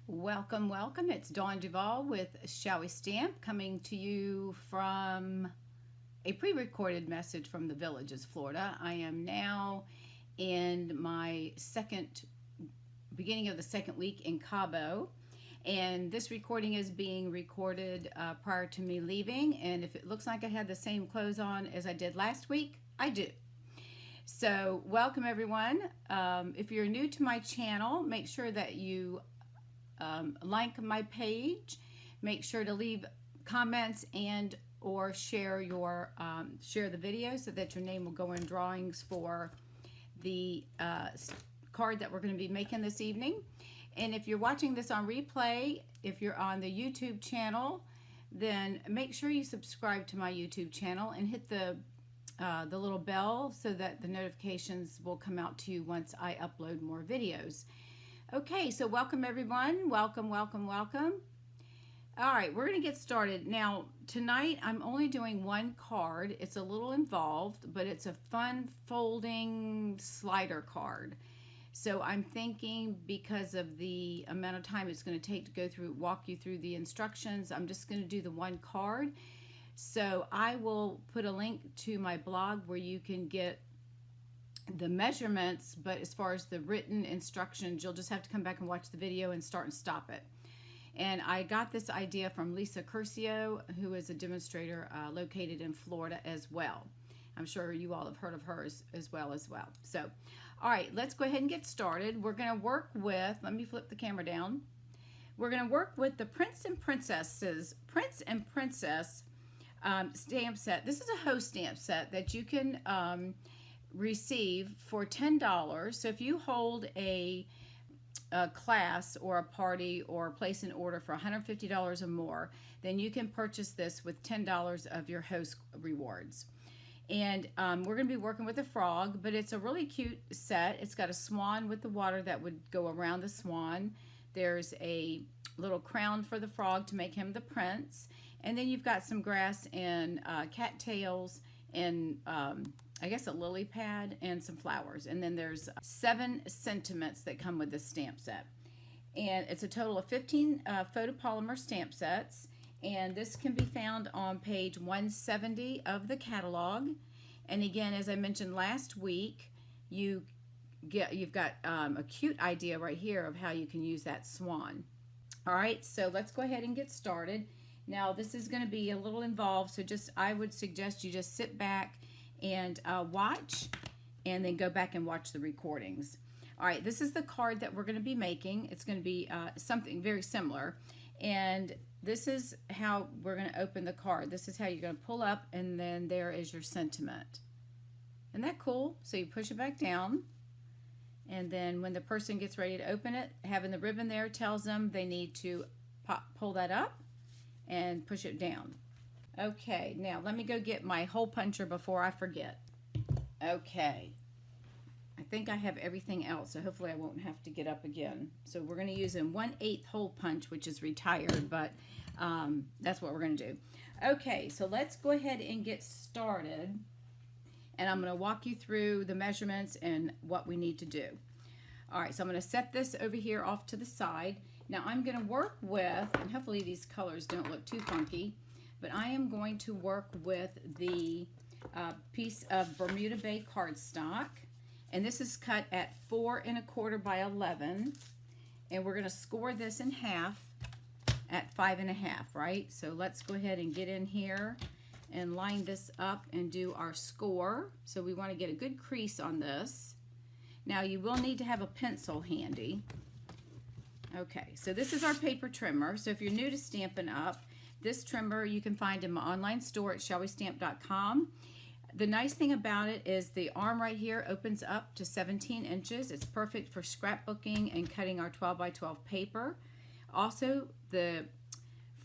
Welcome, welcome. It's Dawn Duvall with Shall We Stamp, coming to you from a pre-recorded message from the Villages, Florida. I am now in my beginning of the second week in Cabo, and this recording is being recorded prior to me leaving, and if it looks like I had the same clothes on as I did last week, I do. So welcome everyone. If you're new to my channel, make sure that you like my page. Make sure to leave comments and or share the video so that your name will go in drawings for the card that we're going to be making this evening. And if you're watching this on replay, if you're on the YouTube channel, then make sure you subscribe to my YouTube channel and hit the little bell so that the notifications will come out to you once I upload more videos. Okay, so welcome everyone. Welcome, welcome, welcome. All right, we're going to get started. Now, tonight I'm only doing one card. It's a little involved, but it's a fun folding slider card. So I'm thinking because of the amount of time it's going to take to walk you through the instructions, I'm just going to do the one card. So I will put a link to my blog where you can get the measurements, but as far as the written instructions, you'll just have to come back and watch the video and start and stop it. And I got this idea from Lisa Curcio, who is a demonstrator located in Florida as well. I'm sure you all have heard of her as well. So, all right, let's go ahead and get started. We're going to work with, let me flip the camera down. We're going to work with the Prince and Princess stamp set. This is a host stamp set that you can receive for $10. So if you hold a class or a party or place an order for $150 or more, then you can purchase this with $10 of your host rewards. And we're going to be working with a frog, but it's a really cute set. It's got a swan with the water that would go around the swan. There's a little crown for the frog to make him the prince. And then you've got some grass and cattails and I guess a lily pad and some flowers. And then there's 7 sentiments that come with this stamp set. And it's a total of 15 photopolymer stamp sets. And this can be found on page 170 of the catalog. And again, as I mentioned last week, you've got a cute idea right here of how you can use that swan. All right, so let's go ahead and get started. Now this is going to be a little involved, so I would suggest you just sit back and watch, and then go back and watch the recordings. All right, this is the card that we're going to be making. It's going to be something very similar, and this is how we're going to open the card. This is how you're going to pull up, and then there is your sentiment. Isn't that cool? So you push it back down, and then when the person gets ready to open it, having the ribbon there tells them they need to pull that up and push it down. Okay, now let me go get my hole puncher before I forget. Okay, I think I have everything else, so hopefully I won't have to get up again. So we're going to use a 1/8 hole punch, which is retired, but that's what we're going to do. Okay, so let's go ahead and get started, and I'm going to walk you through the measurements and what we need to do. All right, so I'm going to set this over here off to the side. Now I'm going to work with, and hopefully these colors don't look too funky, but I am going to work with the piece of Bermuda Bay cardstock, and this is cut at 4 1/4 by 11, and we're going to score this in half at 5 1/2, right? So let's go ahead and get in here and line this up and do our score. So we want to get a good crease on this. Now you will need to have a pencil handy. Okay, so this is our paper trimmer. So if you're new to Stampin' Up, this trimmer you can find in my online store at shallwestamp.com. The nice thing about it is the arm right here opens up to 17 inches. It's perfect for scrapbooking and cutting our 12 by 12 paper. Also, the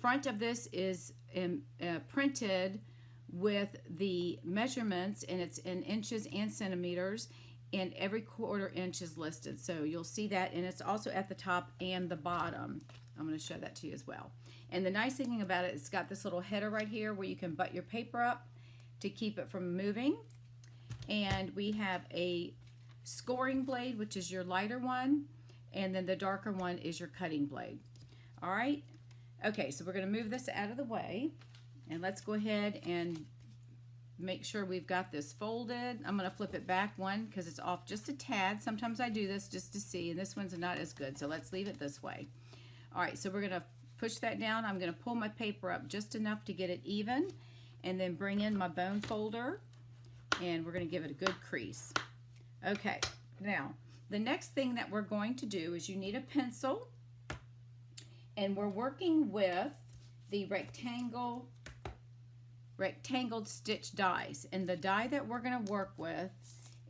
front of this is printed with the measurements, and it's in inches and centimeters, and every 1/4 inch is listed. So you'll see that, and it's also at the top and the bottom. I'm going to show that to you as well. And the nice thing about it, it's got this little header right here where you can butt your paper up to keep it from moving. And we have a scoring blade, which is your lighter one, and then the darker one is your cutting blade. All right. Okay, so we're going to move this out of the way, and let's go ahead and make sure we've got this folded. I'm going to flip it back one because it's off just a tad. Sometimes I do this just to see, and this one's not as good, so let's leave it this way. All right, so we're going to push that down. I'm going to pull my paper up just enough to get it even, and then bring in my bone folder, and we're going to give it a good crease. Okay, now the next thing that we're going to do is you need a pencil, and we're working with the rectangled stitch dies, and the die that we're going to work with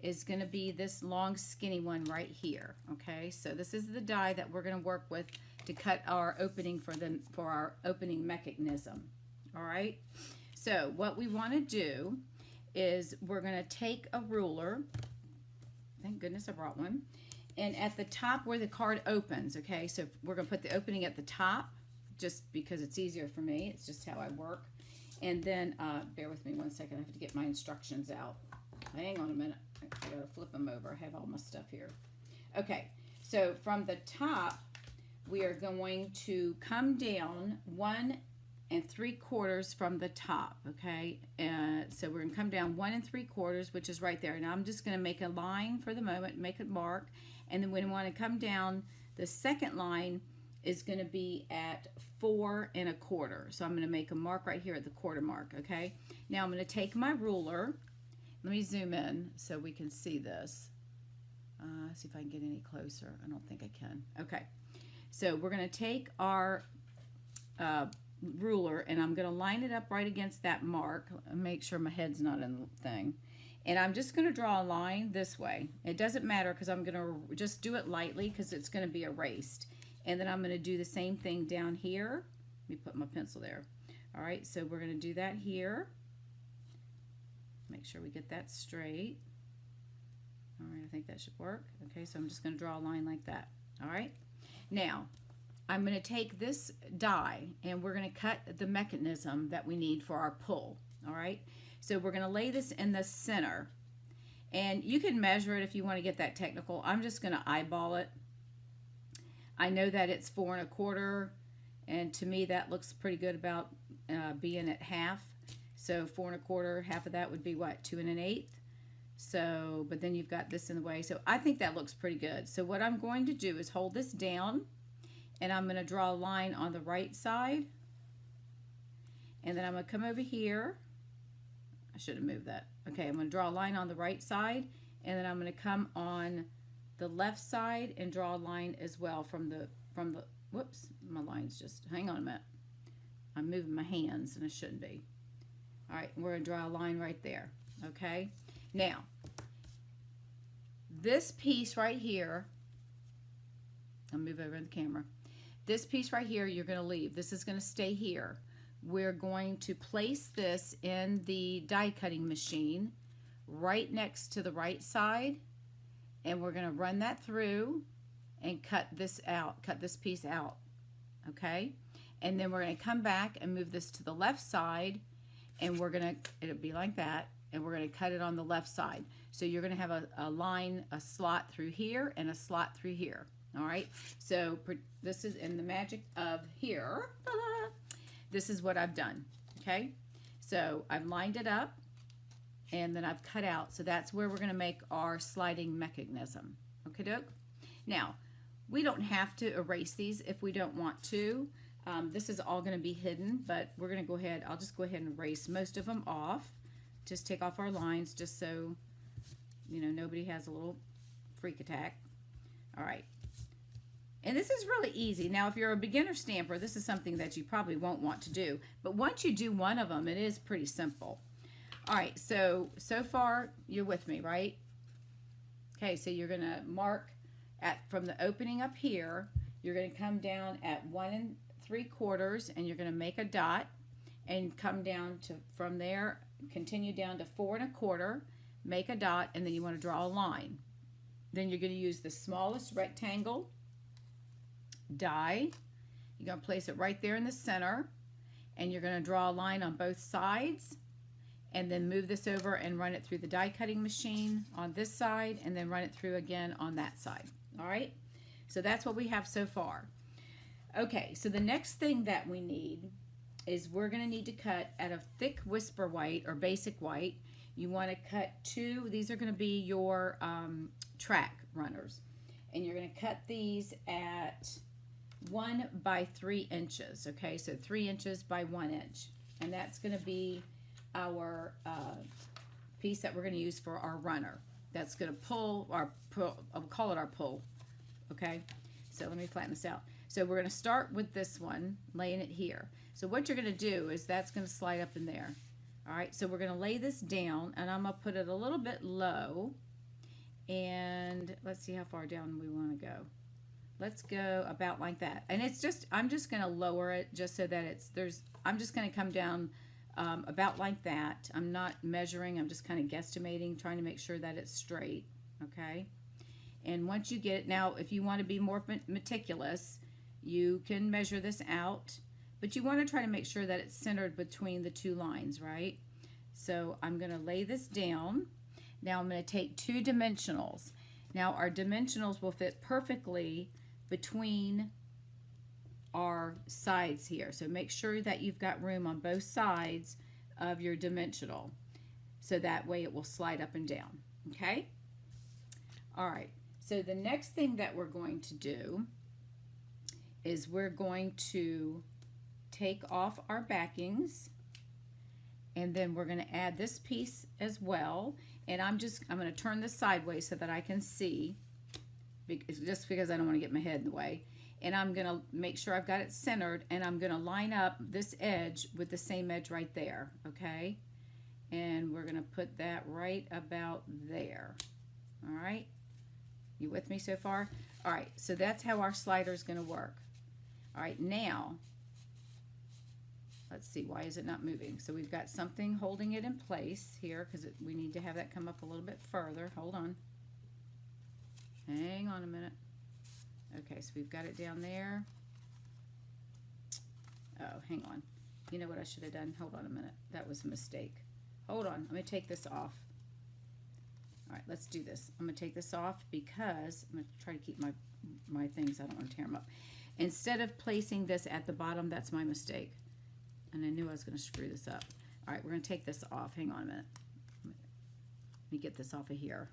is going to be this long skinny one right here. Okay, so this is the die that we're going to work with to cut our opening for our opening mechanism. All right, so what we want to do is we're going to take a ruler. Thank goodness I brought one. And at the top where the card opens, okay, so we're going to put the opening at the top just because it's easier for me. It's just how I work. And then, bear with me one second. I have to get my instructions out. Hang on a minute. I got to flip them over. I have all my stuff here. Okay, so from the top, we are going to come down 1 3/4 from the top, okay? So we're going to come down 1 3/4, which is right there. Now I'm just going to make a line for the moment, make a mark. And then when we want to come down, the second line is going to be at 4 1/4. So I'm going to make a mark right here at the quarter mark, okay? Now I'm going to take my ruler. Let me zoom in so we can see this. See if I can get any closer. I don't think I can. Okay. So we're going to take our ruler, and I'm going to line it up right against that mark. Make sure my head's not in the thing. And I'm just going to draw a line this way. It doesn't matter because I'm going to just do it lightly because it's going to be erased. And then I'm going to do the same thing down here. Let me put my pencil there. All right, so we're going to do that here. Make sure we get that straight. All right, I think that should work. Okay, so I'm just going to draw a line like that. All right. Now, I'm going to take this die and we're going to cut the mechanism that we need for our pull. All right. So we're going to lay this in the center, and you can measure it if you want to get that technical. I'm just going to eyeball it. I know that it's 4 1/4, and to me that looks pretty good about being at half. So 4 1/4, half of that would be what, 2 1/8. So, but then you've got this in the way. So I think that looks pretty good. So what I'm going to do is hold this down, and I'm going to draw a line on the right side, and then I'm going to come over here. I should have moved that. Okay, I'm going to draw a line on the right side, and then I'm going to come on the left side and draw a line as well from the whoops, my line's just, hang on a minute. I'm moving my hands and I shouldn't be. All right, we're going to draw a line right there. Okay, now this piece right here, I'll move over the camera. This piece right here you're going to leave. This is going to stay here. We're going to place this in the die cutting machine right next to the right side, and we're going to run that through and cut this out, cut this piece out, okay? And then we're going to come back and move this to the left side, and we're going to, it'll be like that, and we're going to cut it on the left side. So you're going to have a line, a slot through here and a slot through here, all right? So this is in the magic of here. This is what I've done, okay? So I've lined it up, and then I've cut out. So that's where we're going to make our sliding mechanism, okay, doke? Now, we don't have to erase these if we don't want to. This is all going to be hidden, but we're going to go ahead. I'll just go ahead and erase most of them off. Just take off our lines just so, you know, nobody has a little freak attack. All right. And this is really easy. Now, if you're a beginner stamper, this is something that you probably won't want to do. But once you do one of them, it is pretty simple. All right, so far, you're with me, right? Okay, so you're going to mark from the opening up here. You're going to come down at 1 3/4, and you're going to make a dot and come down to, from there, continue down to 4 1/4, make a dot, and then you want to draw a line. Then you're going to use the smallest rectangle die. You're going to place it right there in the center, and you're going to draw a line on both sides, and then move this over and run it through the die cutting machine on this side, and then run it through again on that side. All right, So that's what we have so far. Okay, so the next thing that we need is we're going to need to cut out of thick whisper white or basic white. You want to cut two. These are going to be your track runners. And you're going to cut these at 1 by 3 inches. Okay, so 3 inches by 1 inch. And that's going to be our piece that we're going to use for our runner. That's going to pull, I'll call it our pull. Okay, so let me flatten this out. So we're going to start with this one, laying it here. So what you're going to do is that's going to slide up in there. All right, so we're going to lay this down, and I'm going to put it a little bit low. And let's see how far down we want to go. Let's go about like that. And it's just, I'm just going to lower it just so that I'm just going to come down about like that. I'm not measuring, I'm just kind of guesstimating, trying to make sure that it's straight, okay? And once you get it, now if you want to be more meticulous, you can measure this out, but you want to try to make sure that it's centered between the two lines, right? So I'm going to lay this down. Now I'm going to take 2 dimensionals. Now our dimensionals will fit perfectly between our sides here. So make sure that you've got room on both sides of your dimensional. So that way it will slide up and down. Okay? All right. So the next thing that we're going to do is we're going to take off our backings, and then we're going to add this piece as well. And I'm going to turn this sideways so that I can see, just because I don't want to get my head in the way. And I'm going to make sure I've got it centered, and I'm going to line up this edge with the same edge right there, okay? And we're going to put that right about there. All right? You with me so far? All right, so that's how our slider is going to work. All right, now, let's see, why is it not moving? So we've got something holding it in place here, because we need to have that come up a little bit further. Hold on. Hang on a minute. Okay, so we've got it down there. Oh, hang on. You know what I should have done? Hold on a minute. That was a mistake. Hold on. Let me take this off. All right, let's do this. I'm going to take this off because I'm going to try to keep my things. I don't want to tear them up. Instead of placing this at the bottom, that's my mistake. And I knew I was going to screw this up. All right, we're going to take this off. Hang on a minute. Let me get this off of here.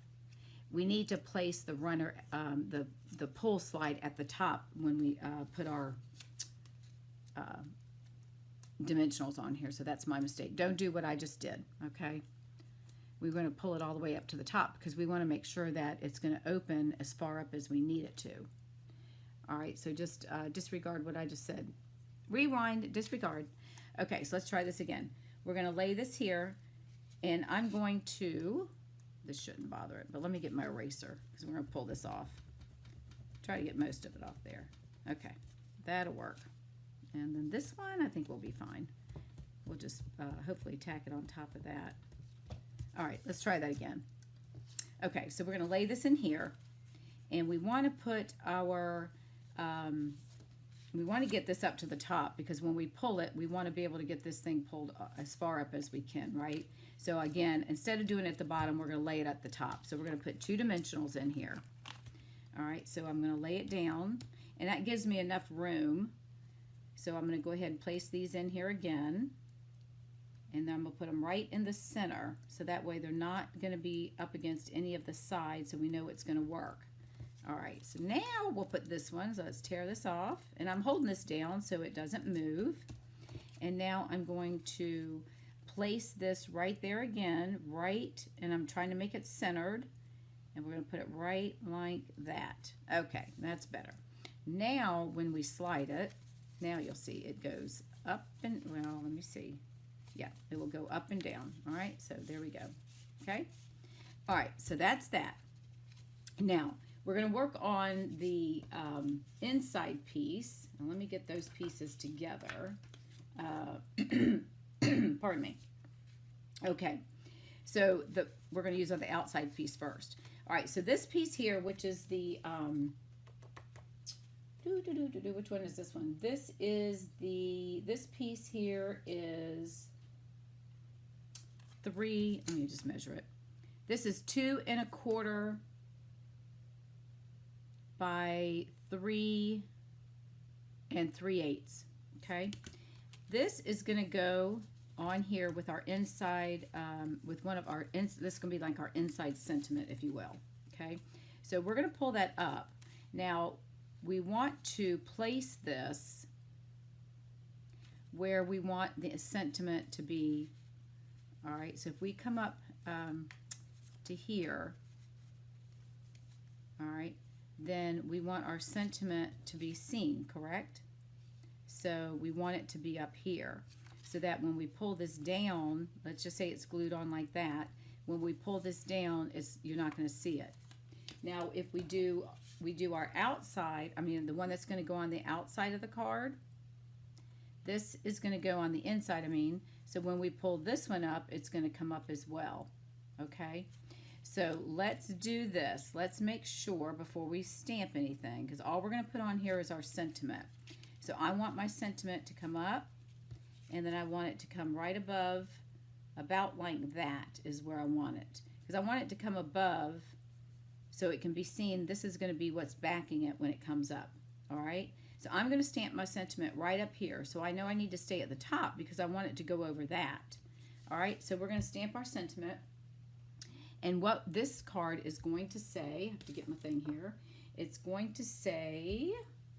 We need to place the runner, the pull slide at the top when we put our dimensionals on here. So that's my mistake. Don't do what I just did, okay? We're going to pull it all the way up to the top because we want to make sure that it's going to open as far up as we need it to. All right, so just disregard what I just said. Rewind, disregard. Okay, so let's try this again. We're going to lay this here, and I'm going to, this shouldn't bother it, but let me get my eraser because we're going to pull this off. Try to get most of it off there. Okay, that'll work. And then this one, I think will be fine. We'll just hopefully tack it on top of that. All right, let's try that again. Okay, so we're going to lay this in here, and we want to put our, we want to get this up to the top because when we pull it, we want to be able to get this thing pulled as far up as we can, right? So again, instead of doing it at the bottom, we're going to lay it at the top. So we're going to put 2 dimensionals in here. All right, so I'm going to lay it down, and that gives me enough room. So I'm going to go ahead and place these in here again. And then I'm going to put them right in the center, so that way they're not going to be up against any of the sides, so we know it's going to work. All right, so now we'll put this one, so let's tear this off. And I'm holding this down so it doesn't move. And now I'm going to place this right there again, right, and I'm trying to make it centered. And we're going to put it right like that. Okay, that's better. Now, when we slide it, now you'll see it goes up and, well, let me see. Yeah, it will go up and down. All right, so there we go. Okay? All right, so that's that. Now, we're going to work on the inside piece. Now, let me get those pieces together. Pardon me. Okay, so we're going to use on the outside piece first. All right, so this piece here, which is the, which one is this one? This is this piece here is 3, let me just measure it. This is 2 1/4 by 3 3/8. Okay, this is going to go on here with our inside, with one of our, this is going to be like our inside sentiment, if you will. Okay, so we're going to pull that up. Now, we want to place this where we want the sentiment to be. All right, so if we come up to here, all right, then we want our sentiment to be seen, correct? So we want it to be up here, so that when we pull this down, let's just say it's glued on like that, when we pull this down, you're not going to see it. Now, if we do our outside, I mean the one that's going to go on the outside of the card, this is going to go on the inside, so when we pull this one up, it's going to come up as well. Okay, so let's do this. Let's make sure before we stamp anything, because all we're going to put on here is our sentiment. So I want my sentiment to come up, and then I want it to come right above, about like that is where I want it, because I want it to come above so it can be seen. This is going to be what's backing it when it comes up. All right, so I'm going to stamp my sentiment right up here, so I know I need to stay at the top because I want it to go over that. All right, so we're going to stamp our sentiment, and what this card is going to say, I have to get my thing here, it's going to say,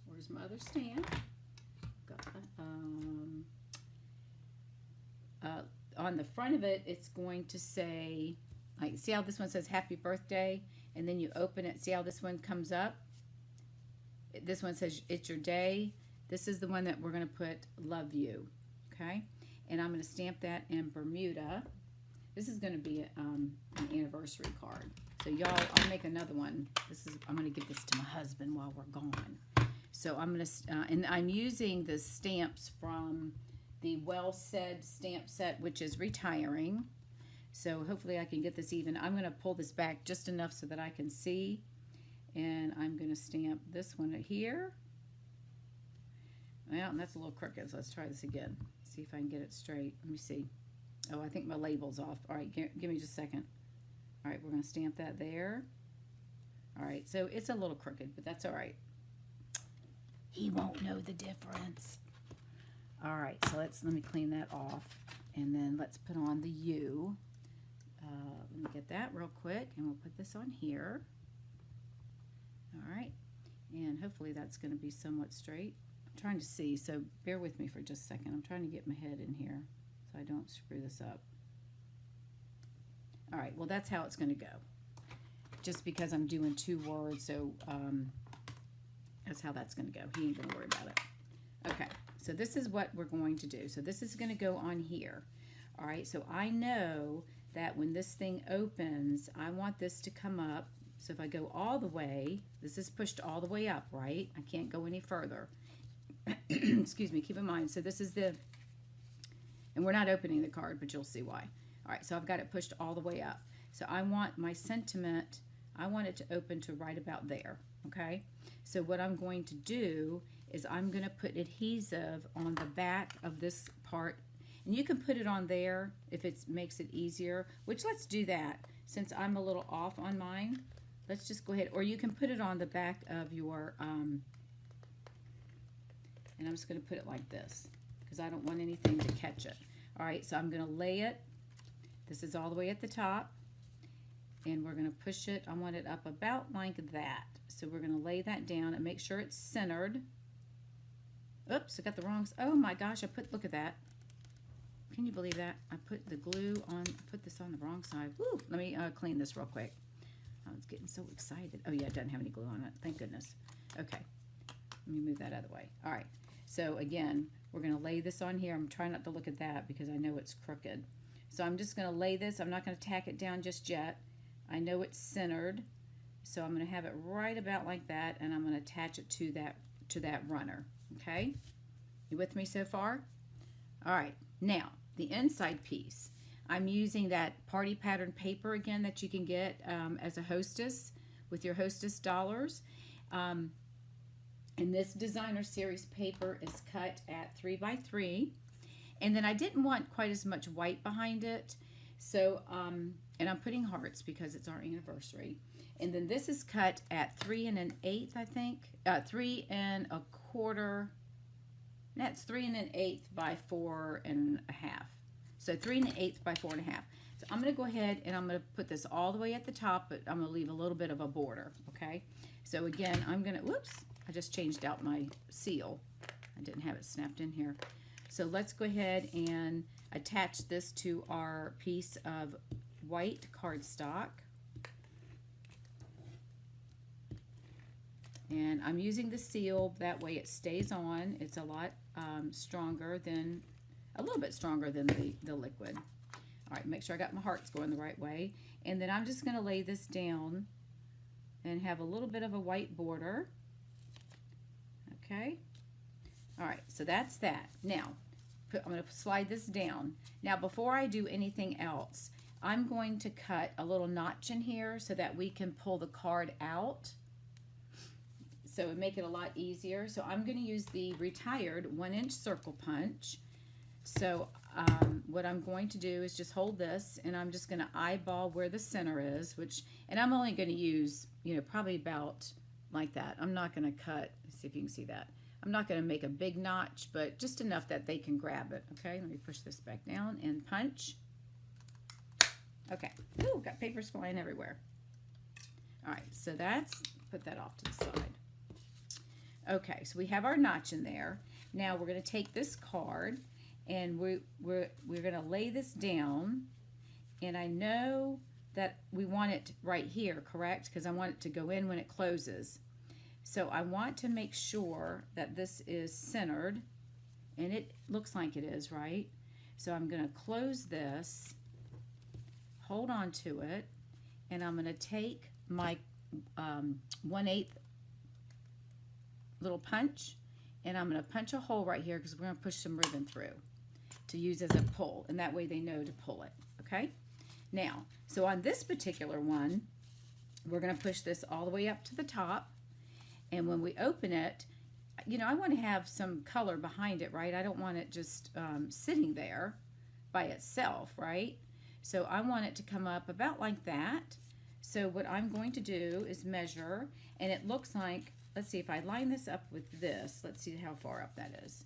where's my other stamp? Got that. On the front of it, it's going to say, like, see how this one says happy birthday, and then you open it, see how this one comes up? This one says it's your day. This is the one that we're going to put love you. Okay, and I'm going to stamp that in Bermuda. This is going to be an anniversary card. So y'all, I'll make another one. I'm going to give this to my husband while we're gone. So I'm going to, and I'm using the stamps from the Well Said stamp set, which is retiring. So hopefully I can get this even. I'm going to pull this back just enough so that I can see. And I'm going to stamp this one here. Well, and that's a little crooked, so let's try this again. See if I can get it straight. Let me see. Oh, I think my label's off. All right, give me just a second. All right, we're going to stamp that there. All right, so it's a little crooked, but that's all right. He won't know the difference. All right, so let me clean that off, and then let's put on the U. Let me get that real quick, and we'll put this on here. All right, and hopefully that's going to be somewhat straight. I'm trying to see, so bear with me for just a second. I'm trying to get my head in here so I don't screw this up. All right, well, that's how it's going to go. Just because I'm doing 2 words, so that's how that's going to go. He ain't going to worry about it. Okay, so this is what we're going to do. So this is going to go on here. All right, so I know that when this thing opens, I want this to come up. So if I go all the way, this is pushed all the way up, right? I can't go any further. Excuse me, keep in mind. So this is and we're not opening the card, but you'll see why. All right, so I've got it pushed all the way up. So I want my sentiment, I want it to open to right about there, okay? So what I'm going to do is I'm going to put adhesive on the back of this part. And you can put it on there if it makes it easier, which let's do that. Since I'm a little off on mine, let's just go ahead. Or you can put it on the back of your, and I'm just going to put it like this because I don't want anything to catch it. All right, so I'm going to lay it. This is all the way at the top. And we're going to push it. I want it up about like that. So we're going to lay that down and make sure it's centered. Oops, I got the wrong, oh my gosh, look at that. Can you believe that? I put the glue on, I put this on the wrong side. Woo, let me clean this real quick. I was getting so excited. Oh yeah, it doesn't have any glue on it. Thank goodness. Okay, let me move that out of the way. All right, so again, we're going to lay this on here. I'm trying not to look at that because I know it's crooked. So I'm just going to lay this. I'm not going to tack it down just yet. I know it's centered. So I'm going to have it right about like that, and I'm going to attach it to that runner. Okay? You with me so far? All right. Now, the inside piece. I'm using that party pattern paper again that you can get as a hostess with your hostess dollars. And this designer series paper is cut at 3 by 3. And then I didn't want quite as much white behind it. So, and I'm putting hearts because it's our anniversary. And then this is cut at 3 1/8, I think. 3 1/4. That's 3 1/8 by 4 1/2. So 3 1/8 by 4 1/2. So I'm going to go ahead and I'm going to put this all the way at the top, but I'm going to leave a little bit of a border, okay? So again, I'm going to, whoops, I just changed out my seal. I didn't have it snapped in here. So let's go ahead and attach this to our piece of white cardstock. And I'm using the seal, that way it stays on. It's a lot stronger than, a little bit stronger than the liquid. All right, make sure I got my hearts going the right way. And then I'm just going to lay this down and have a little bit of a white border. Okay. All right, so that's that. Now, I'm going to slide this down. Now, before I do anything else, I'm going to cut a little notch in here so that we can pull the card out. So it would make it a lot easier. So I'm going to use the retired 1-inch circle punch. So what I'm going to do is just hold this, and I'm just going to eyeball where the center is, and I'm only going to use, probably about like that. I'm not going to cut, let's see if you can see that. I'm not going to make a big notch, but just enough that they can grab it. Okay, let me push this back down and punch. Okay, ooh, got papers flying everywhere. All right, so put that off to the side. Okay, so we have our notch in there. Now we're going to take this card, and we're going to lay this down, and I know that we want it right here, correct? Because I want it to go in when it closes. So I want to make sure that this is centered, and it looks like it is, right? So I'm going to close this, hold on to it, and I'm going to take my 1/8 little punch, and I'm going to punch a hole right here because we're going to push some ribbon through to use as a pull, and that way they know to pull it, okay? Now, so on this particular one, we're going to push this all the way up to the top, and when we open it, I want to have some color behind it, right? I don't want it just sitting there by itself, right? So I want it to come up about like that. So what I'm going to do is measure, and it looks like, let's see if I line this up with this. Let's see how far up that is.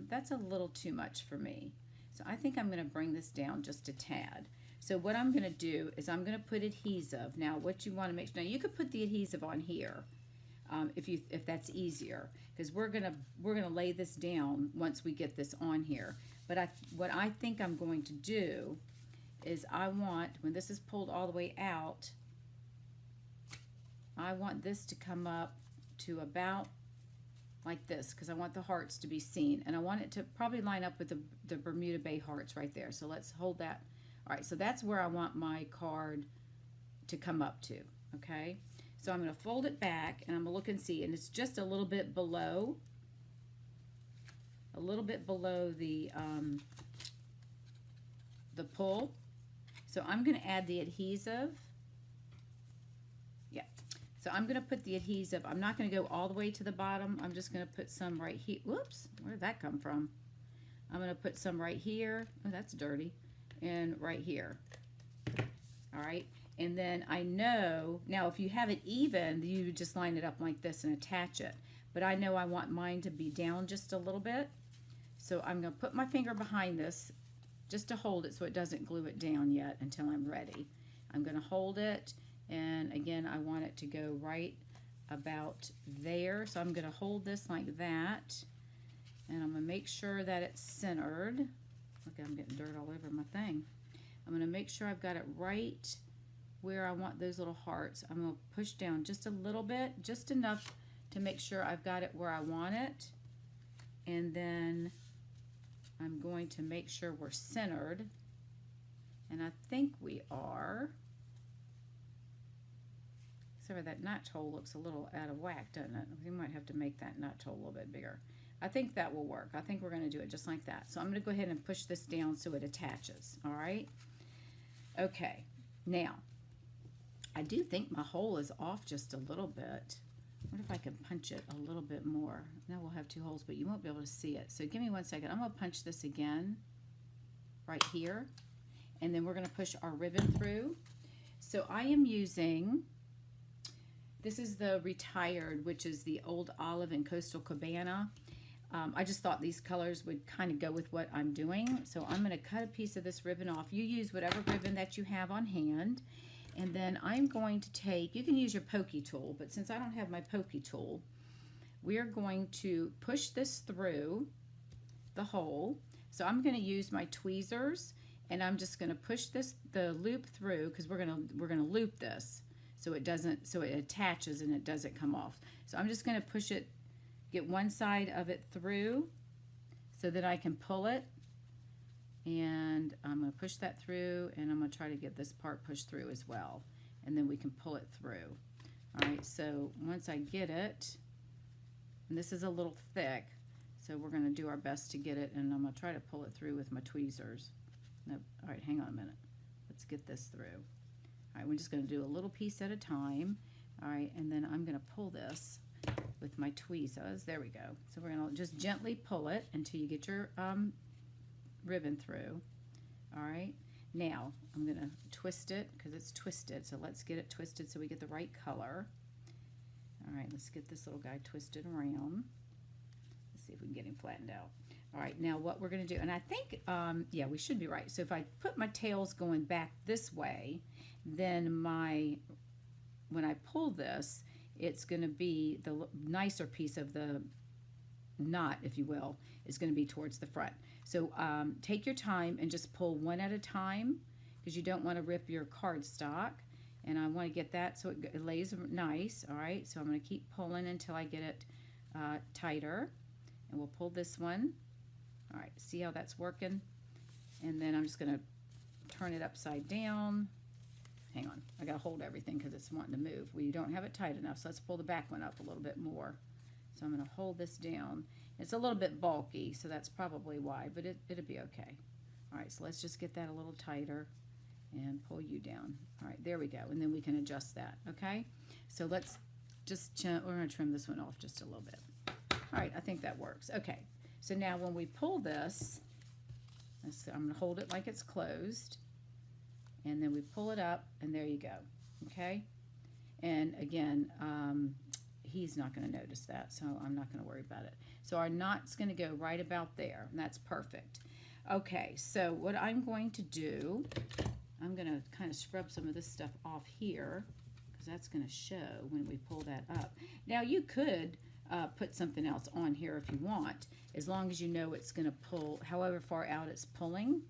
That's a little too much for me. So I think I'm going to bring this down just a tad. So what I'm going to do is I'm going to put adhesive. Now what you want to make sure, now you could put the adhesive on here if that's easier, because we're going to lay this down once we get this on here. But what I think I'm going to do is I want, when this is pulled all the way out, I want this to come up to about like this, because I want the hearts to be seen, and I want it to probably line up with the Bermuda Bay hearts right there. So let's hold that. All right, so that's where I want my card to come up to, okay? So I'm going to fold it back, and I'm going to look and see, and it's just a little bit below the pull. So I'm going to add the adhesive. Yeah. So I'm going to put the adhesive. I'm not going to go all the way to the bottom. I'm just going to put some right here. Whoops, where did that come from? I'm going to put some right here. Oh, that's dirty. And right here. All right. And then I know, now if you have it even, you just line it up like this and attach it. But I know I want mine to be down just a little bit. So I'm going to put my finger behind this just to hold it so it doesn't glue it down yet until I'm ready. I'm going to hold it. And again, I want it to go right about there. So I'm going to hold this like that. And I'm going to make sure that it's centered. Look, I'm getting dirt all over my thing. I'm going to make sure I've got it right where I want those little hearts. I'm going to push down just a little bit, just enough to make sure I've got it where I want it. And then I'm going to make sure we're centered. And I think we are. Except for that notch hole looks a little out of whack, doesn't it? We might have to make that notch hole a little bit bigger. I think that will work. I think we're going to do it just like that. So I'm going to go ahead and push this down so it attaches. All right. Okay. Now, I do think my hole is off just a little bit. What if I can punch it a little bit more? Now we'll have two holes, but you won't be able to see it. So give me 1 second. I'm going to punch this again right here. And then we're going to push our ribbon through. So I am using, this is the Retired, which is the Old Olive and Coastal Cabana. I just thought these colors would kind of go with what I'm doing. So I'm going to cut a piece of this ribbon off. You use whatever ribbon that you have on hand. And then I'm going to take, you can use your pokey tool, but since I don't have my pokey tool, we're going to push this through the hole. So I'm going to use my tweezers, and I'm just going to push the loop through, because we're going to loop this so it attaches and it doesn't come off. So I'm just going to push it, get one side of it through so that I can pull it, and I'm going to push that through, and I'm going to try to get this part pushed through as well, and then we can pull it through. All right, so once I get it, and this is a little thick, so we're going to do our best to get it, and I'm going to try to pull it through with my tweezers. Nope. All right, hang on a minute. Let's get this through. All right, we're just going to do a little piece at a time. All right, and then I'm going to pull this with my tweezers. There we go. So we're going to just gently pull it until you get your ribbon through. All right, now I'm going to twist it because it's twisted. So let's get it twisted so we get the right color. All right, let's get this little guy twisted around. Let's see if we can get him flattened out. All right, now what we're going to do, and I think, yeah, we should be right. So if I put my tails going back this way, then when I pull this, it's going to be the nicer piece of the knot, if you will, is going to be towards the front. So take your time and just pull one at a time, because you don't want to rip your cardstock. And I want to get that so it lays nice. All right, so I'm going to keep pulling until I get it tighter. And we'll pull this one. All right, see how that's working? And then I'm just going to turn it upside down. Hang on, I got to hold everything because it's wanting to move. We don't have it tight enough, so let's pull the back one up a little bit more. So I'm going to hold this down. It's a little bit bulky, so that's probably why, but it'll be okay. All right, so let's just get that a little tighter and pull you down. All right, there we go, and then we can adjust that, okay? So let's just, we're going to trim this one off just a little bit. All right, I think that works. Okay, so now when we pull this, I'm going to hold it like it's closed, and then we pull it up, and there you go, okay? And again, he's not going to notice that, so I'm not going to worry about it. So our knot's going to go right about there, and that's perfect. Okay, so what I'm going to do, I'm going to kind of scrub some of this stuff off here, because that's going to show when we pull that up. Now, you could put something else on here if you want, as long as you know it's going to pull however far out it's pulling.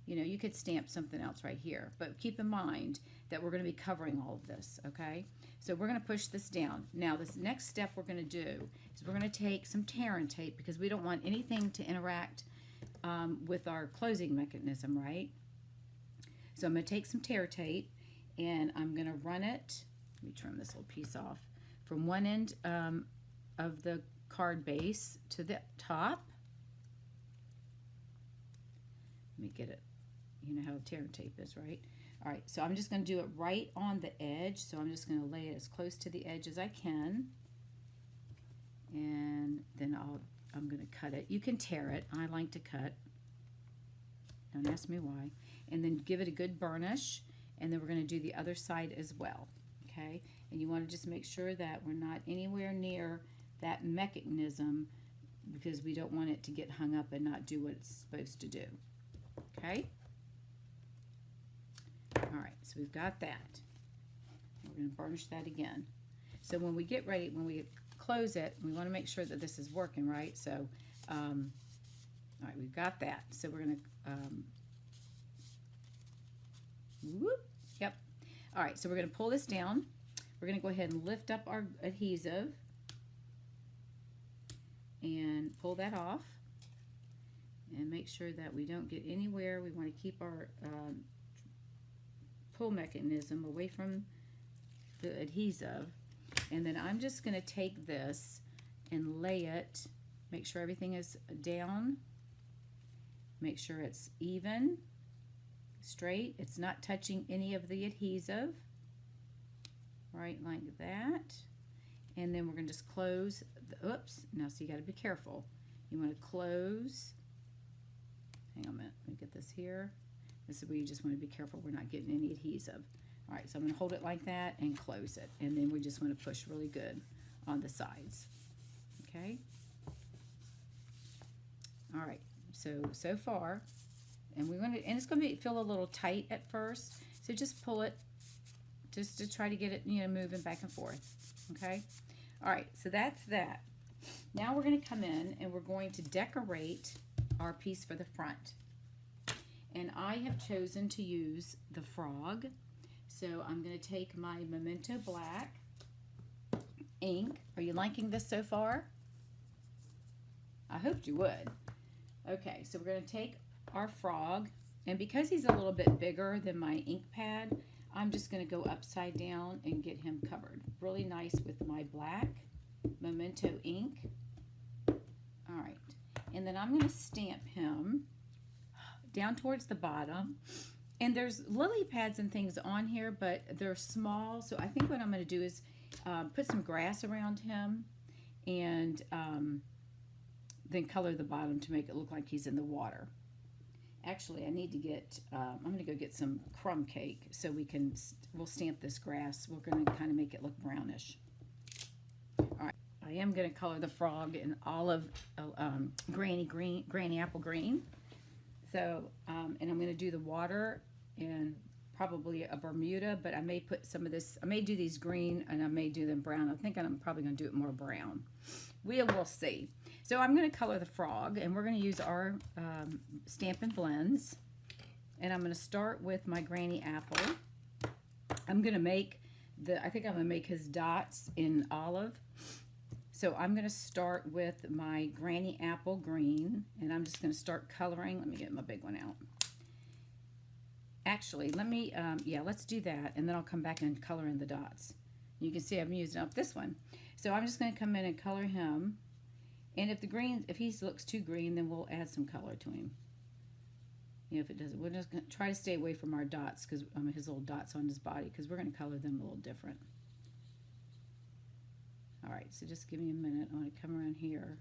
You know, you could stamp something else right here, but keep in mind that we're going to be covering all of this, okay? So we're going to push this down. Now, this next step we're going to do is we're going to take some tear and tape, because we don't want anything to interact with our closing mechanism, right? So I'm going to take some tear tape, and I'm going to run it, let me trim this little piece off, from one end of the card base to the top. Let me get it. You know how tear and tape is, right? All right, so I'm just going to do it right on the edge. So I'm just going to lay it as close to the edge as I can. And then I'm going to cut it. You can tear it. I like to cut. Don't ask me why. And then give it a good burnish. And then we're going to do the other side as well. Okay? And you want to just make sure that we're not anywhere near that mechanism, because we don't want it to get hung up and not do what it's supposed to do. Okay? All right, so we've got that. We're going to burnish that again. So when we get ready, when we close it, we want to make sure that this is working, right? So, all right, we've got that. So we're going to, whoop, yep. All right, so we're going to pull this down. We're going to go ahead and lift up our adhesive and pull that off. And make sure that we don't get anywhere. We want to keep our pull mechanism away from the adhesive. And then I'm just going to take this and lay it, make sure everything is down, make sure it's even, straight, it's not touching any of the adhesive, right, like that. And then we're going to just close the, oops, now so you got to be careful. You want to close. Hang on a minute, let me get this here. This is where you just want to be careful we're not getting any adhesive. All right, so I'm going to hold it like that and close it. And then we just want to push really good on the sides. Okay? All right, so far, and it's going to feel a little tight at first. So just pull it, just to try to get it, moving back and forth. Okay? All right, so that's that. Now we're going to come in and we're going to decorate our piece for the front. And I have chosen to use the frog. So I'm going to take my Memento Black ink. Are you liking this so far? I hoped you would. Okay, so we're going to take our frog, and because he's a little bit bigger than my ink pad, I'm just going to go upside down and get him covered. Really nice with my black Memento ink. All right, and then I'm going to stamp him down towards the bottom. And there's lily pads and things on here, but they're small, so I think what I'm going to do is put some grass around him and then color the bottom to make it look like he's in the water. Actually, I need to get, I'm going to go get some crumb cake so we'll stamp this grass. We're going to kind of make it look brownish. All right, I am going to color the frog in olive, granny apple green. So, and I'm going to do the water in probably a Bermuda, but I may put some of this, I may do these green and I may do them brown. I think I'm probably going to do it more brown. We'll see. So I'm going to color the frog, and we're going to use our Stampin' Blends. And I'm going to start with my Granny Apple. I'm going to make I think I'm going to make his dots in olive. So I'm going to start with my Granny Apple Green, and I'm just going to start coloring. Let me get my big one out. Actually, let's do that, and then I'll come back and color in the dots. You can see I'm using up this one. So I'm just going to come in and color him. And if he looks too green, then we'll add some color to him. If it doesn't, we're just going to try to stay away from our dots, because his little dots on his body, because we're going to color them a little different. All right, so just give me a minute. I want to come around here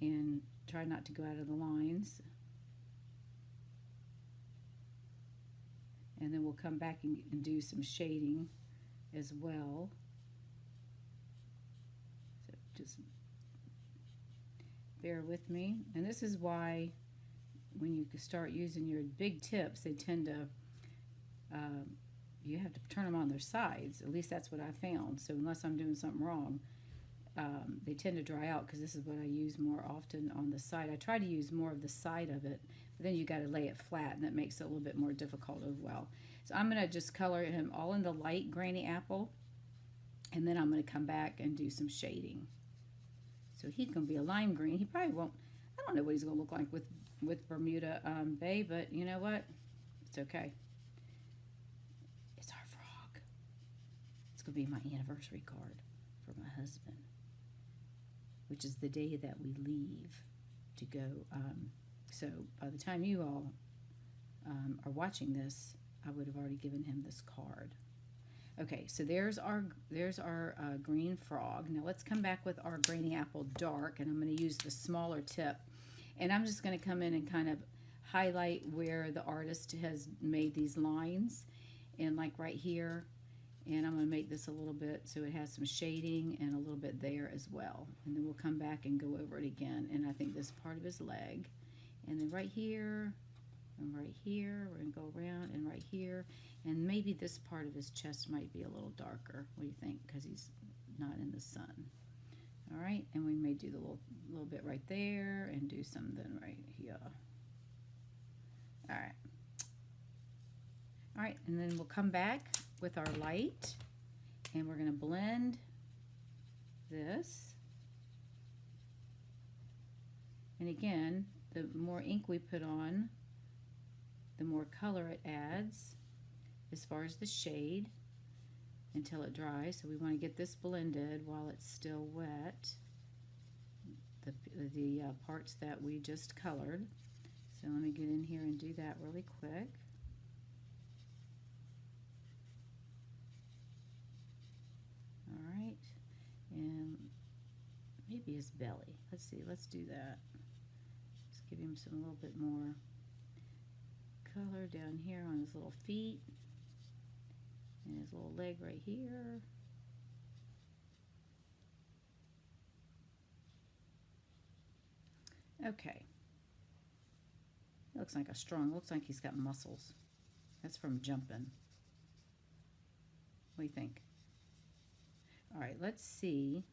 and try not to go out of the lines. And then we'll come back and do some shading as well. So just bear with me. And this is why when you start using your big tips, they tend to, you have to turn them on their sides. At least that's what I found. So unless I'm doing something wrong, they tend to dry out, because this is what I use more often on the side. I try to use more of the side of it, but then you got to lay it flat, and that makes it a little bit more difficult as well. So I'm going to just color him all in the light Granny Apple, and then I'm going to come back and do some shading. So he's going to be a lime green. He probably won't, I don't know what he's going to look like with Bermuda Bay, but you know what? It's okay. It's our frog. It's going to be my anniversary card for my husband, which is the day that we leave to go. So by the time you all are watching this, I would have already given him this card. Okay, so there's our green frog. Now let's come back with our Granny Apple Dark, and I'm going to use the smaller tip. And I'm just going to come in and kind of highlight where the artist has made these lines, and like right here. And I'm going to make this a little bit so it has some shading and a little bit there as well. And then we'll come back and go over it again. And I think this is part of his leg. And then right here and right here, we're going to go around and right here. And maybe this part of his chest might be a little darker. What do you think? Because he's not in the sun. All right, and we may do the little bit right there and do something right here. All right. All right, and then we'll come back with our light, and we're going to blend this. And again, the more ink we put on, the more color it adds as far as the shade until it dries. So we want to get this blended while it's still wet, the parts that we just colored. So let me get in here and do that really quick. All right, and maybe his belly. Let's see, let's do that. Just give him a little bit more color down here on his little feet. And his little leg right here. Okay. Looks like looks like he's got muscles. That's from jumping. What do you think? All right, let's see.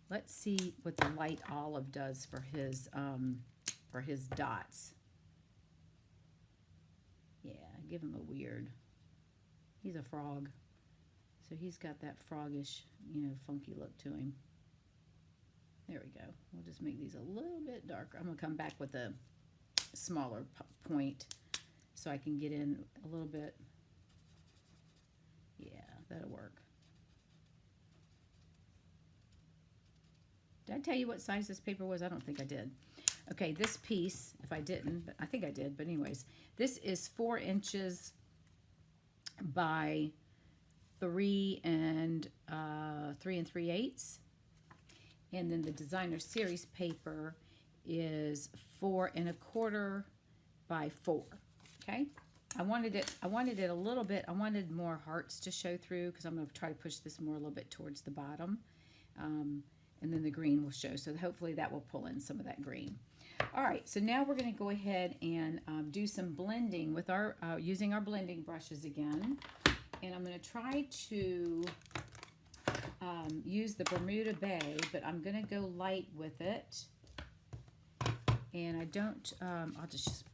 Let's see what the light olive does for his dots. Yeah, give him a weird. He's a frog, so he's got that froggish, funky look to him. There we go. We'll just make these a little bit darker. I'm gonna come back with a smaller point so I can get in a little bit. Yeah, that'll work. Did I tell you what size this paper was? I don't think I did. Okay, this piece, if I didn't, but I think I did, but anyways, this is 4 inches by 3 3/8. And then the designer series paper is 4 1/4 by 4. Okay, I wanted it a little bit. I wanted more hearts to show through because I'm going to try to push this more a little bit towards the bottom, and then the green will show. So hopefully that will pull in some of that green. All right, so now we're going to go ahead and do some blending with our using our blending brushes again, and I'm going to try to use the Bermuda Bay, but I'm going to go light with it. And I don't, I'll just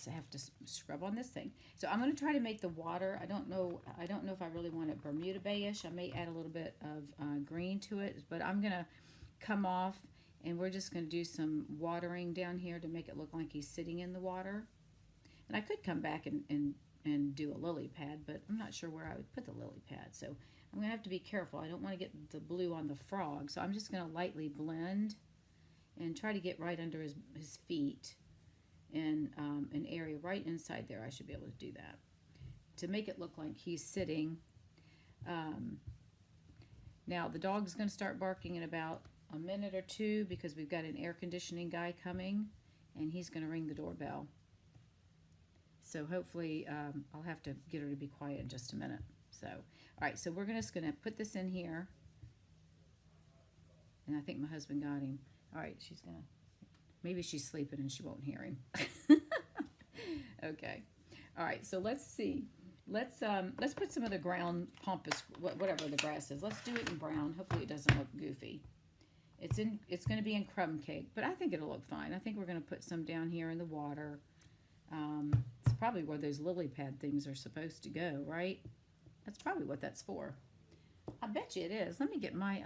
have to scrub on this thing. So I'm going to try to make the water. I don't know if I really want it Bermuda Bay-ish. I may add a little bit of green to it, but I'm going to come off and we're just going to do some watering down here to make it look like he's sitting in the water. And I could come back and do a lily pad, but I'm not sure where I would put the lily pad. So I'm going to have to be careful. I don't want to get the blue on the frog. So I'm just going to lightly blend and try to get right under his feet and an area right inside there. I should be able to do that to make it look like he's sitting. Now the dog's going to start barking in about a minute or two because we've got an air conditioning guy coming and he's going to ring the doorbell. So hopefully I'll have to get her to be quiet in just a minute. So, all right, so we're just going to put this in here. And I think my husband got him. All right, she's going to, maybe she's sleeping and she won't hear him. Okay. All right, so let's see. Let's put some of the ground pampas, whatever the grass is. Let's do it in brown. Hopefully it doesn't look goofy. It's going to be in crumb cake, but I think it'll look fine. I think we're going to put some down here in the water. It's probably where those lily pad things are supposed to go, right? That's probably what that's for. I bet you it is. Let me get my,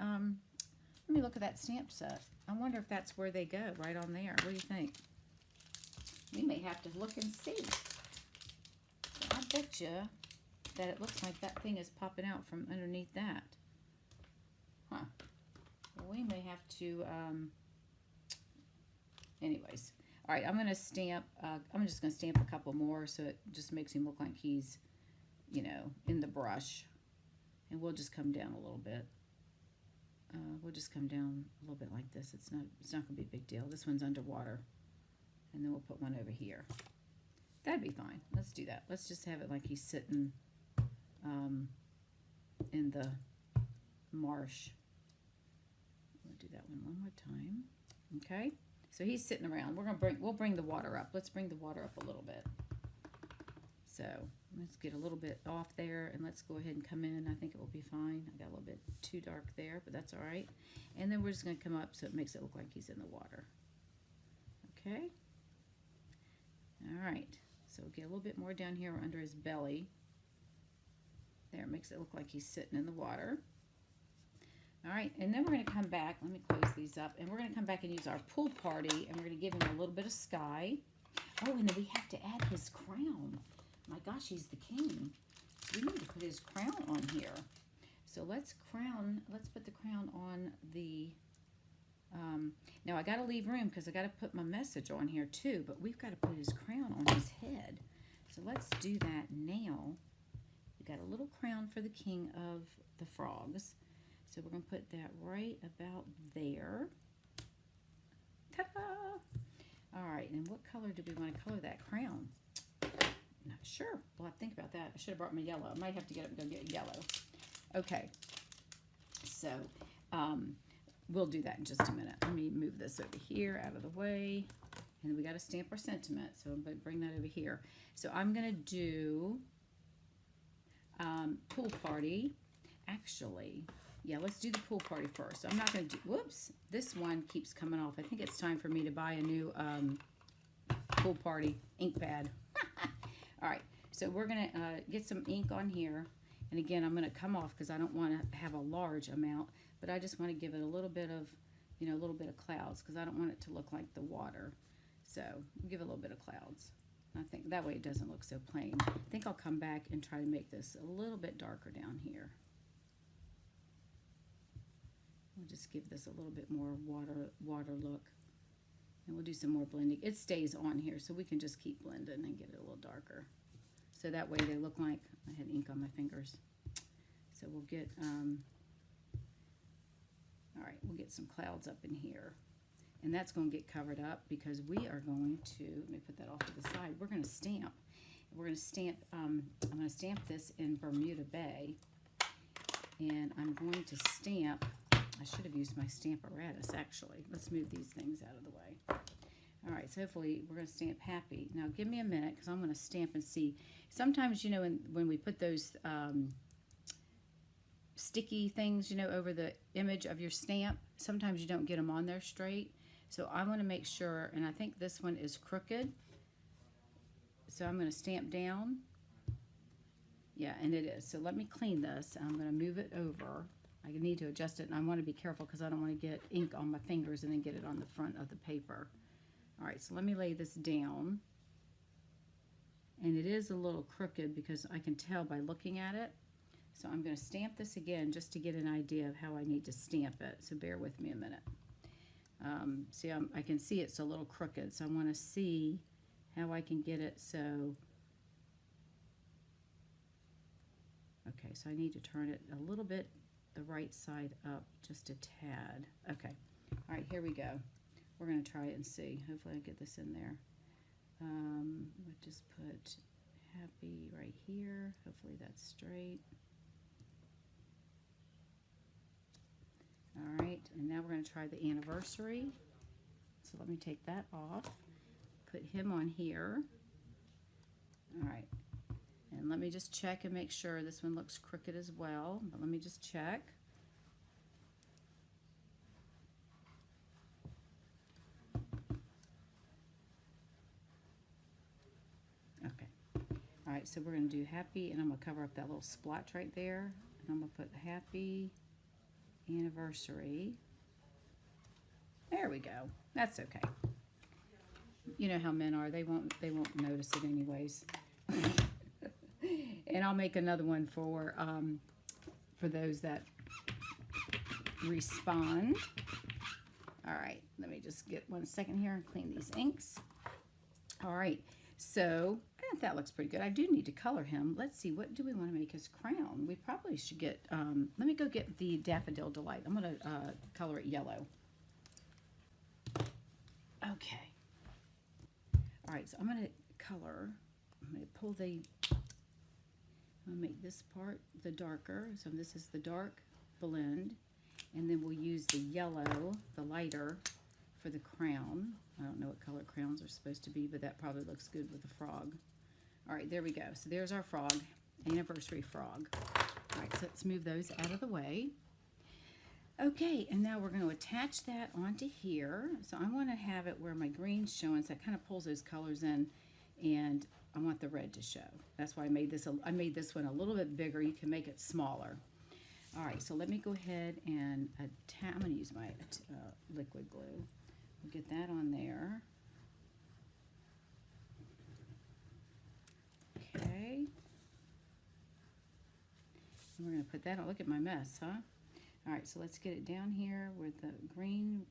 let me look at that stamp set. I wonder if that's where they go, right on there. What do you think? We may have to look and see. I bet you that it looks like that thing is popping out from underneath that. Huh. Well, we may have to, anyways. All right, I'm going to stamp, I'm just going to stamp a couple more so it just makes him look like he's, in the brush. And we'll just come down a little bit. We'll just come down a little bit like this. It's not going to be a big deal. This one's underwater. And then we'll put one over here. That'd be fine. Let's do that. Let's just have it like he's sitting in the marsh. We'll do that one more time. Okay. So he's sitting around. We'll bring the water up. Let's bring the water up a little bit. So let's get a little bit off there and let's go ahead and come in. I think it will be fine. I got a little bit too dark there, but that's all right. And then we're just going to come up so it makes it look like he's in the water. Okay. All right. So we'll get a little bit more down here under his belly. There, it makes it look like he's sitting in the water. All right, and then we're going to come back. Let me close these up. And we're going to come back and use our pool party, and we're going to give him a little bit of sky. Oh, and then we have to add his crown. My gosh, he's the king. We need to put his crown on here. So let's put the crown on the, now I got to leave room because I got to put my message on here too, but we've got to put his crown on his head. So let's do that now. We got a little crown for the king of the frogs. So we're going to put that right about there. Ta-da! All right, and what color do we want to color that crown? Not sure. We'll have to think about that. I should have brought my yellow. I might have to get up and go get yellow. Okay. So, we'll do that in just a minute. Let me move this over here out of the way. And we got to stamp our sentiment. So I'm going to bring that over here. So I'm going to do pool party. Actually, yeah, let's do the pool party first. I'm not going to do, whoops, this one keeps coming off. I think it's time for me to buy a new pool party ink pad. All right, so we're going to get some ink on here. And again, I'm going to come off because I don't want to have a large amount, but I just want to give it a little bit of, you know, a little bit of clouds because I don't want it to look like the water. So give it a little bit of clouds. I think that way it doesn't look so plain. I think I'll come back and try to make this a little bit darker down here. We'll just give this a little bit more water look. And we'll do some more blending. It stays on here, so we can just keep blending and get it a little darker. So that way they look like, I had ink on my fingers. So we'll get, all right, we'll get some clouds up in here. And that's going to get covered up because we are going to, let me put that off to the side, we're going to stamp. We're going to stamp, I'm going to stamp this in Bermuda Bay. And I'm going to stamp, I should have used my stamp apparatus actually. Let's move these things out of the way. All right, so hopefully we're going to stamp happy. Now give me a minute because I'm going to stamp and see. Sometimes, you know, when we put those sticky things, you know, over the image of your stamp, sometimes you don't get them on there straight. So I want to make sure, and I think this one is crooked. So I'm going to stamp down. Yeah, and it is. So let me clean this. I'm going to move it over. I need to adjust it, and I want to be careful because I don't want to get ink on my fingers and then get it on the front of the paper. All right, so let me lay this down. And it is a little crooked because I can tell by looking at it. So I'm going to stamp this again just to get an idea of how I need to stamp it. So bear with me a minute. See, I can see it's a little crooked, so I want to see how I can get it so... Okay, so I need to turn it a little bit the right side up, just a tad. Okay, all right, here we go. We're going to try it and see. Hopefully I get this in there. We'll just put happy right here. Hopefully that's straight. All right, and now we're going to try the anniversary. So let me take that off. Put him on here. All right, and let me just check and make sure this one looks crooked as well. But let me just check. Okay. All right, so we're going to do happy, and I'm going to cover up that little splotch right there. And I'm going to put happy anniversary. There we go. That's okay. You know how men are. They won't notice it anyways. And I'll make another one for those that respond. All right, let me just get 1 second here and clean these inks. All right, so I think that looks pretty good. I do need to color him. Let's see, what do we want to make his crown? We probably should get, let me go get the Daffodil Delight. I'm going to color it yellow. Okay. All right, so I'm going to color, I'm going to pull the, I'm going to make this part the darker. So this is the dark blend. And then we'll use the yellow, the lighter, for the crown. I don't know what color crowns are supposed to be, but that probably looks good with the frog. All right, there we go. So there's our frog, anniversary frog. All right, so let's move those out of the way. Okay, and now we're going to attach that onto here. So I want to have it where my green's showing, so that kind of pulls those colors in, and I want the red to show. That's why I made this one a little bit bigger. You can make it smaller. All right, so let me go ahead and attach. I'm going to use my liquid glue. We'll get that on there. Okay. And we're going to put that on. Look at my mess, huh? All right, so let's get it down here where the green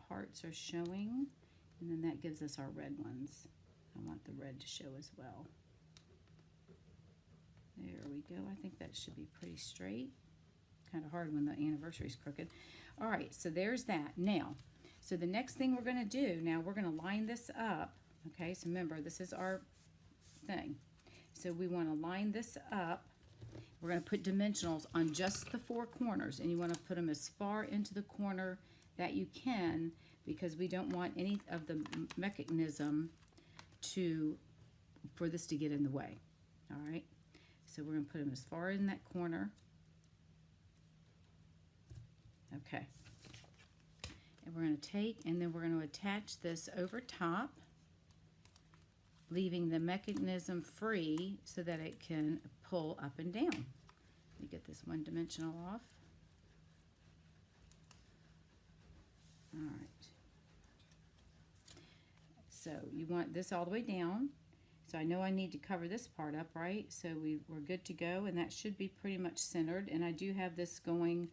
hearts are showing, and then that gives us our red ones. I want the red to show as well. There we go. I think that should be pretty straight. Kind of hard when the anniversary is crooked. All right, so there's that. Now, so the next thing we're going to do, now we're going to line this up. Okay, so remember, this is our thing. So we want to line this up. We're going to put dimensionals on just the 4 corners, and you want to put them as far into the corner that you can, because we don't want any of the mechanism for this to get in the way. All right, so we're going to put them as far in that corner. Okay, and we're going to take, and then we're going to attach this over top, leaving the mechanism free so that it can pull up and down. Let me get this one dimensional off. All right. So you want this all the way down. So I know I need to cover this part up, right? So we're good to go, and that should be pretty much centered. And I do have this going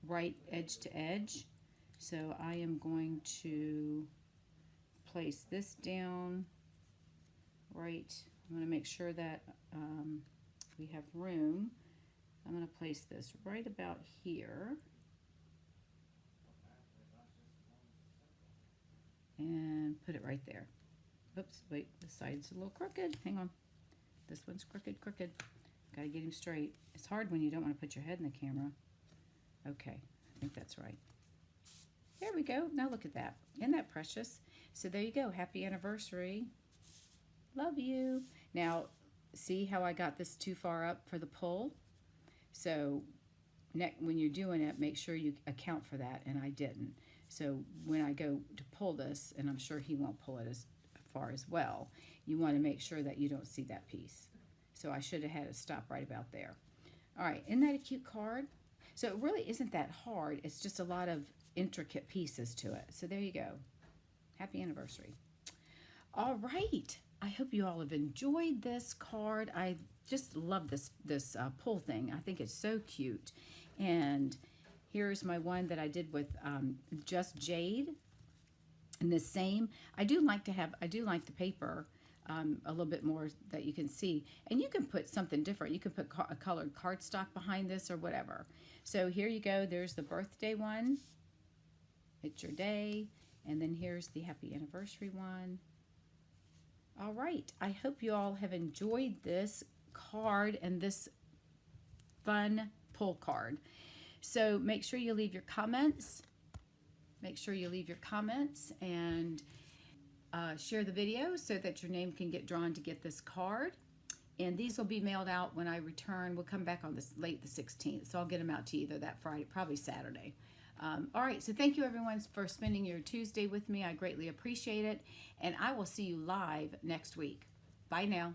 right edge to edge. So I am going to place this down right. I'm going to make sure that we have room. I'm going to place this right about here. And put it right there. Oops, wait, this side's a little crooked. Hang on. This one's crooked. Gotta get him straight. It's hard when you don't want to put your head in the camera. Okay, I think that's right. There we go. Now look at that. Isn't that precious? So there you go. Happy anniversary. Love you. Now, see how I got this too far up for the pull? So when you're doing it, make sure you account for that, and I didn't. So when I go to pull this, and I'm sure he won't pull it as far as well, you want to make sure that you don't see that piece. So I should have had it stop right about there. All right, isn't that a cute card? So it really isn't that hard. It's just a lot of intricate pieces to it. So there you go. Happy anniversary. All right. I hope you all have enjoyed this card. I just love this pull thing. I think it's so cute. And here's my one that I did with just jade. And the same. I do like the paper a little bit more that you can see. And you can put something different. You can put a colored cardstock behind this or whatever. So here you go. There's the birthday one. It's your day. And then here's the happy anniversary one. All right. I hope you all have enjoyed this card and this fun pull card. So make sure you leave your comments. Make sure you leave your comments and share the video so that your name can get drawn to get this card. And these will be mailed out when I return. We'll come back on this late the 16th. So I'll get them out to you either that Friday, probably Saturday. All right, so thank you everyone for spending your Tuesday with me. I greatly appreciate it. And I will see you live next week. Bye now.